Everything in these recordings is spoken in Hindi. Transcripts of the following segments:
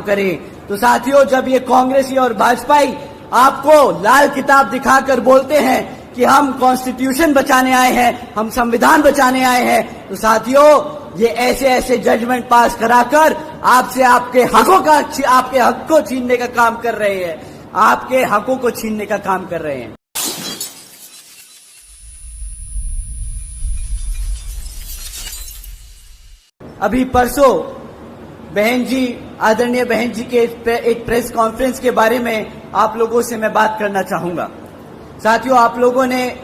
करें। तो साथियों, जब ये कांग्रेसी और भाजपाई आपको लाल किताब दिखाकर बोलते हैं कि हम कॉन्स्टिट्यूशन बचाने आए हैं, हम संविधान बचाने आए हैं, तो साथियों ये ऐसे ऐसे जजमेंट पास कराकर आपसे आपके हक को छीनने का काम कर रहे हैं, आपके हकों को छीनने का काम कर रहे हैं। अभी परसों बहन जी, आदरणीय बहन जी के एक प्रेस कॉन्फ्रेंस के बारे में आप लोगों से मैं बात करना चाहूंगा। साथियों, आप लोगों ने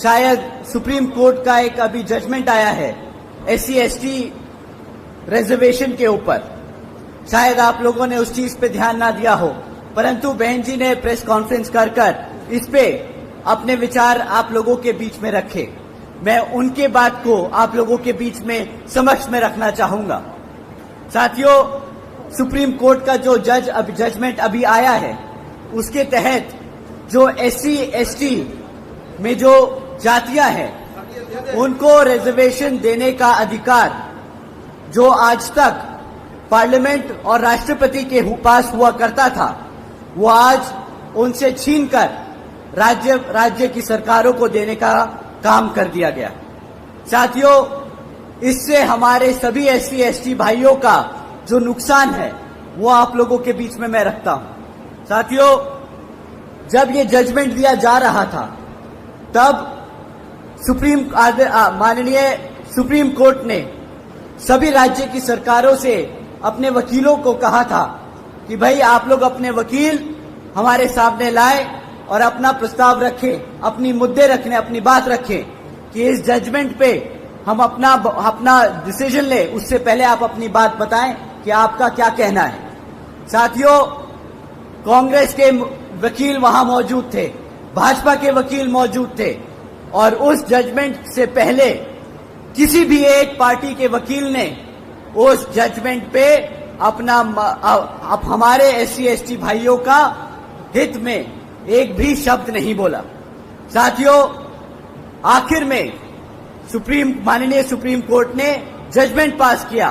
शायद सुप्रीम कोर्ट का एक अभी जजमेंट आया है SC/ST रिजर्वेशन के ऊपर, शायद आप लोगों ने उस चीज पे ध्यान ना दिया हो, परंतु बहन जी ने प्रेस कॉन्फ्रेंस कर इस पे अपने विचार आप लोगों के बीच में रखे। मैं उनके बात को आप लोगों के बीच में समक्ष में रखना चाहूंगा। साथियों, सुप्रीम कोर्ट का जो जजमेंट अभी आया है, उसके तहत जो SC/ST में जो जातियां हैं उनको रिजर्वेशन देने का अधिकार जो आज तक पार्लियामेंट और राष्ट्रपति के पास हुआ करता था, वो आज उनसे छीनकर राज्य की सरकारों को देने का काम कर दिया गया। साथियों, इससे हमारे सभी SC/ST भाइयों का जो नुकसान है वो आप लोगों के बीच में मैं रखता हूं। साथियों, जब ये जजमेंट दिया जा रहा था तब माननीय सुप्रीम कोर्ट ने सभी राज्य की सरकारों से अपने वकीलों को कहा था कि भाई आप लोग अपने वकील हमारे सामने लाए और अपना प्रस्ताव रखें, अपनी मुद्दे रखने, अपनी बात रखें कि इस जजमेंट पे हम अपना डिसीजन ले, उससे पहले आप अपनी बात बताएं कि आपका क्या कहना है। साथियों, कांग्रेस के वकील वहां मौजूद थे, भाजपा के वकील मौजूद थे और उस जजमेंट से पहले किसी भी एक पार्टी के वकील ने उस जजमेंट पे हमारे SC/ST भाइयों का हित में एक भी शब्द नहीं बोला। साथियों, आखिर में माननीय सुप्रीम कोर्ट ने जजमेंट पास किया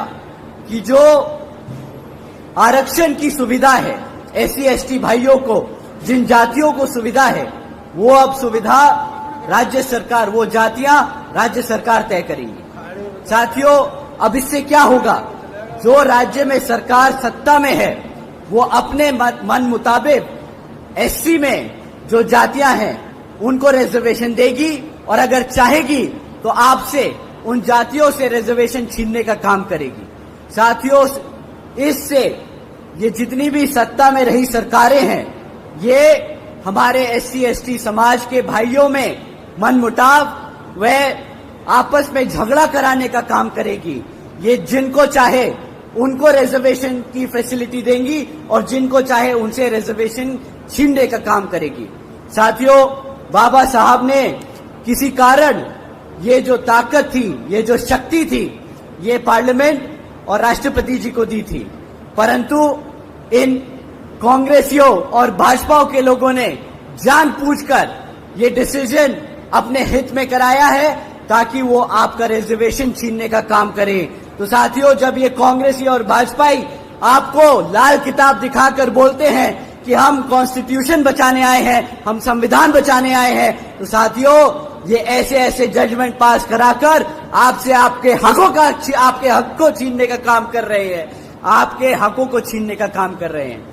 कि जो आरक्षण की सुविधा है SC/ST भाइयों को, जिन जातियों को सुविधा है, वो अब सुविधा राज्य सरकार, वो जातियां राज्य सरकार तय करेंगी। साथियों, अब इससे क्या होगा, जो राज्य में सरकार सत्ता में है वो अपने मन मुताबिक SC में जो जातियां हैं उनको रिजर्वेशन देगी और अगर चाहेगी तो आपसे उन जातियों से रिजर्वेशन छीनने का काम करेगी। साथियों, इससे ये जितनी भी सत्ता में रही सरकारें हैं, ये हमारे SC/ST समाज के भाइयों में मनमुटाव व आपस में झगड़ा कराने का काम करेगी। ये जिनको चाहे उनको रिजर्वेशन की फैसिलिटी देंगी और जिनको चाहे उनसे रिजर्वेशन छीनने का काम करेगी। साथियों, बाबा साहब ने किसी कारण ये जो ताकत थी, ये जो शक्ति थी, ये पार्लियामेंट और राष्ट्रपति जी को दी थी, परंतु इन कांग्रेसियों और भाजपा के लोगों ने जानबूझकर ये डिसीजन अपने हित में कराया है ताकि वो आपका रिजर्वेशन छीनने का काम करें। तो साथियों, जब ये कांग्रेसी और भाजपाई आपको लाल किताब दिखाकर बोलते हैं कि हम कॉन्स्टिट्यूशन बचाने आए हैं, हम संविधान बचाने आए हैं, तो साथियों ये ऐसे ऐसे जजमेंट पास कराकर आपसे आपके हक को छीनने का काम कर रहे हैं, आपके हकों को छीनने का काम कर रहे हैं।